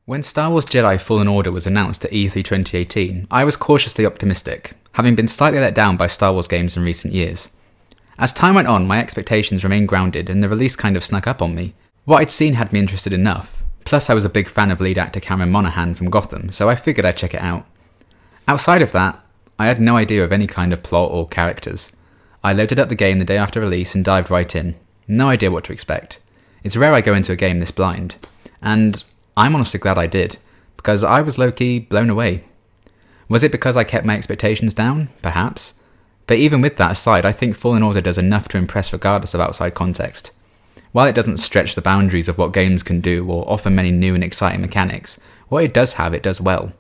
When Star Wars Jedi Fallen Order was announced at E3 2018, I was cautiously optimistic, having been slightly let down by Star Wars games in recent years. As time went on, my expectations remained grounded and the release kind of snuck up on me. What I'd seen had me interested enough, plus I was a big fan of lead actor Cameron Monaghan from Gotham, so I figured I'd check it out. Outside of that, I had no idea of any kind of plot or characters. I loaded up the game the day after release and dived right in. No idea what to expect. It's rare I go into a game this blind, and I'm honestly glad I did, because I was low-key blown away. Was it because I kept my expectations down? Perhaps. But even with that aside, I think Fallen Order does enough to impress regardless of outside context. While it doesn't stretch the boundaries of what games can do or offer many new and exciting mechanics, what it does have, it does well.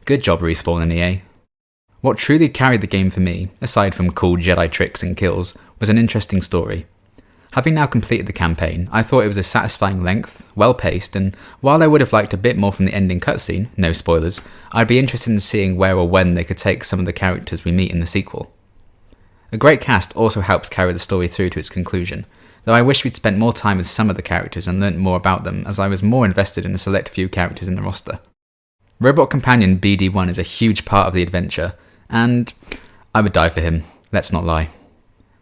Good job, Respawn and EA. What truly carried the game for me, aside from cool Jedi tricks and kills, was an interesting story. Having now completed the campaign, I thought it was a satisfying length, well paced, and while I would have liked a bit more from the ending cutscene, no spoilers, I'd be interested in seeing where or when they could take some of the characters we meet in the sequel. A great cast also helps carry the story through to its conclusion, though I wish we'd spent more time with some of the characters and learnt more about them, as I was more invested in a select few characters in the roster. Robot Companion BD1 is a huge part of the adventure, and I would die for him, let's not lie.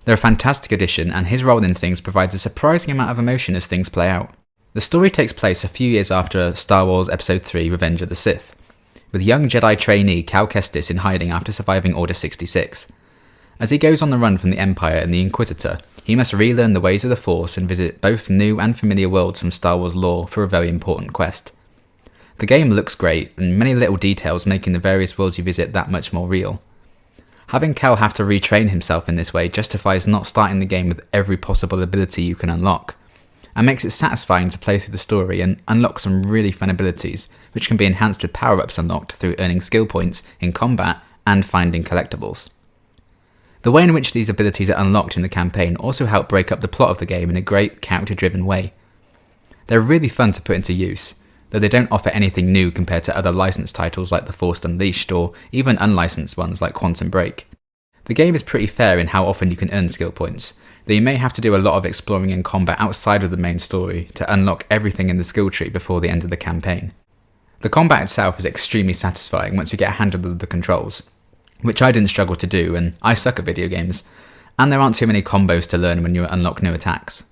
They're a fantastic addition, and his role in things provides a surprising amount of emotion as things play out. The story takes place a few years after Star Wars Episode 3 Revenge of the Sith, with young Jedi trainee Cal Kestis in hiding after surviving Order 66. As he goes on the run from the Empire and the Inquisitor, he must relearn the ways of the Force and visit both new and familiar worlds from Star Wars lore for a very important quest. The game looks great, and many little details making the various worlds you visit that much more real. Having Cal have to retrain himself in this way justifies not starting the game with every possible ability you can unlock, and makes it satisfying to play through the story and unlock some really fun abilities, which can be enhanced with power-ups unlocked through earning skill points in combat and finding collectibles. The way in which these abilities are unlocked in the campaign also help break up the plot of the game in a great character-driven way. They're really fun to put into use, though they don't offer anything new compared to other licensed titles like The Force Unleashed or even unlicensed ones like Quantum Break. The game is pretty fair in how often you can earn skill points, though you may have to do a lot of exploring in combat outside of the main story to unlock everything in the skill tree before the end of the campaign. The combat itself is extremely satisfying once you get a handle of the controls, which I didn't struggle to do, and I suck at video games, and there aren't too many combos to learn when you unlock new attacks.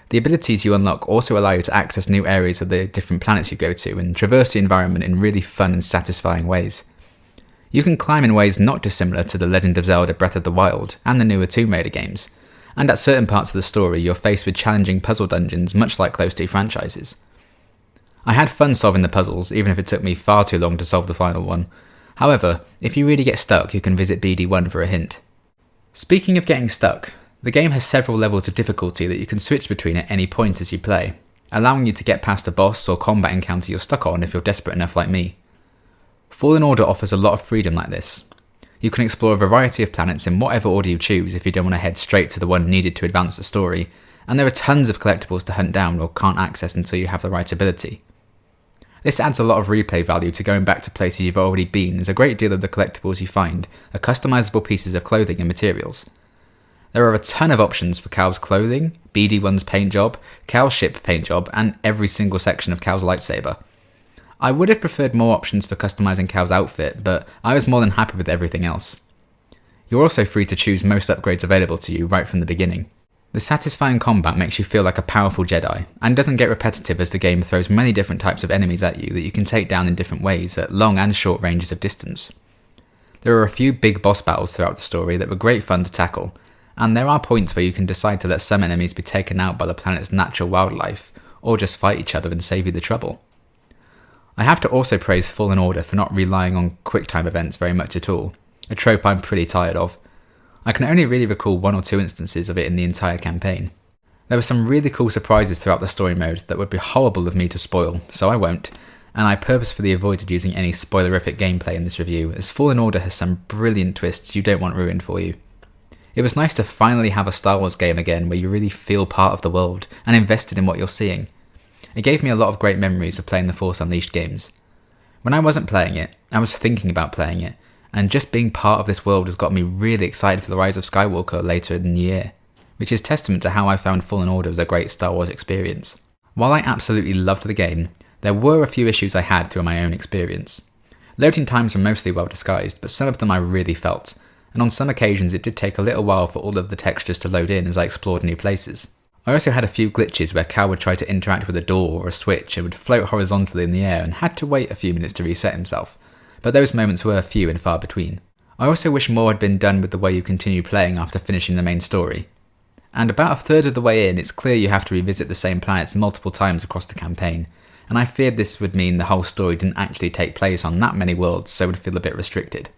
The abilities you unlock also allow you to access new areas of the different planets you go to and traverse the environment in really fun and satisfying ways. You can climb in ways not dissimilar to The Legend of Zelda Breath of the Wild and the newer Tomb Raider games, and at certain parts of the story you're faced with challenging puzzle dungeons much like those two franchises. I had fun solving the puzzles, even if it took me far too long to solve the final one. However, if you really get stuck, you can visit BD1 for a hint. Speaking of getting stuck, the game has several levels of difficulty that you can switch between at any point as you play, allowing you to get past a boss or combat encounter you're stuck on if you're desperate enough like me. Fallen Order offers a lot of freedom like this. You can explore a variety of planets in whatever order you choose if you don't want to head straight to the one needed to advance the story, and there are tons of collectibles to hunt down or can't access until you have the right ability. This adds a lot of replay value to going back to places you've already been, as a great deal of the collectibles you find are customizable pieces of clothing and materials. There are a ton of options for Cal's clothing, BD1's paint job, Cal's ship paint job, and every single section of Cal's lightsaber. I would have preferred more options for customizing Cal's outfit, but I was more than happy with everything else. You're also free to choose most upgrades available to you right from the beginning. The satisfying combat makes you feel like a powerful Jedi, and doesn't get repetitive as the game throws many different types of enemies at you that you can take down in different ways at long and short ranges of distance. There are a few big boss battles throughout the story that were great fun to tackle, and there are points where you can decide to let some enemies be taken out by the planet's natural wildlife, or just fight each other and save you the trouble. I have to also praise Fallen Order for not relying on quick-time events very much at all, a trope I'm pretty tired of. I can only really recall one or two instances of it in the entire campaign. There were some really cool surprises throughout the story mode that would be horrible of me to spoil, so I won't, and I purposefully avoided using any spoilerific gameplay in this review, as Fallen Order has some brilliant twists you don't want ruined for you. It was nice to finally have a Star Wars game again where you really feel part of the world and invested in what you're seeing. It gave me a lot of great memories of playing the Force Unleashed games. When I wasn't playing it, I was thinking about playing it, and just being part of this world has got me really excited for the Rise of Skywalker later in the year, which is testament to how I found Fallen Order as a great Star Wars experience. While I absolutely loved the game, There were a few issues I had through my own experience. Loading times were mostly well disguised, but some of them I really felt, and on some occasions it did take a little while for all of the textures to load in as I explored new places. I also had a few glitches where Cal would try to interact with a door or a switch and would float horizontally in the air and had to wait a few minutes to reset himself, but those moments were few and far between. I also wish more had been done with the way you continue playing after finishing the main story. And about a third of the way in, it's clear you have to revisit the same planets multiple times across the campaign, and I feared this would mean the whole story didn't actually take place on that many worlds, so would feel a bit restricted.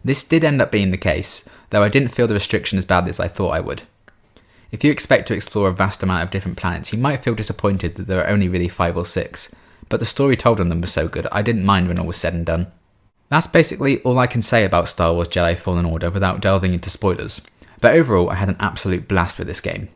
This did end up being the case, though I didn't feel the restriction as badly as I thought I would. If you expect to explore a vast amount of different planets, you might feel disappointed that there are only really 5 or 6, but the story told on them was so good I didn't mind when all was said and done. That's basically all I can say about Star Wars Jedi Fallen Order without delving into spoilers, but overall I had an absolute blast with this game.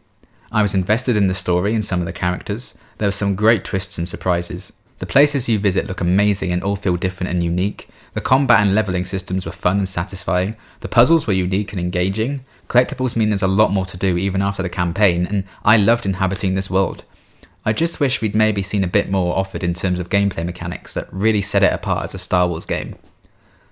I was invested in the story and some of the characters, there were some great twists and surprises. The places you visit look amazing and all feel different and unique, the combat and levelling systems were fun and satisfying, the puzzles were unique and engaging, collectibles mean there's a lot more to do even after the campaign, and I loved inhabiting this world. I just wish we'd maybe seen a bit more offered in terms of gameplay mechanics that really set it apart as a Star Wars game.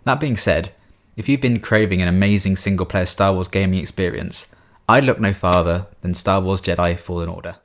That being said, if you've been craving an amazing single-player Star Wars gaming experience, I'd look no farther than Star Wars Jedi Fallen Order.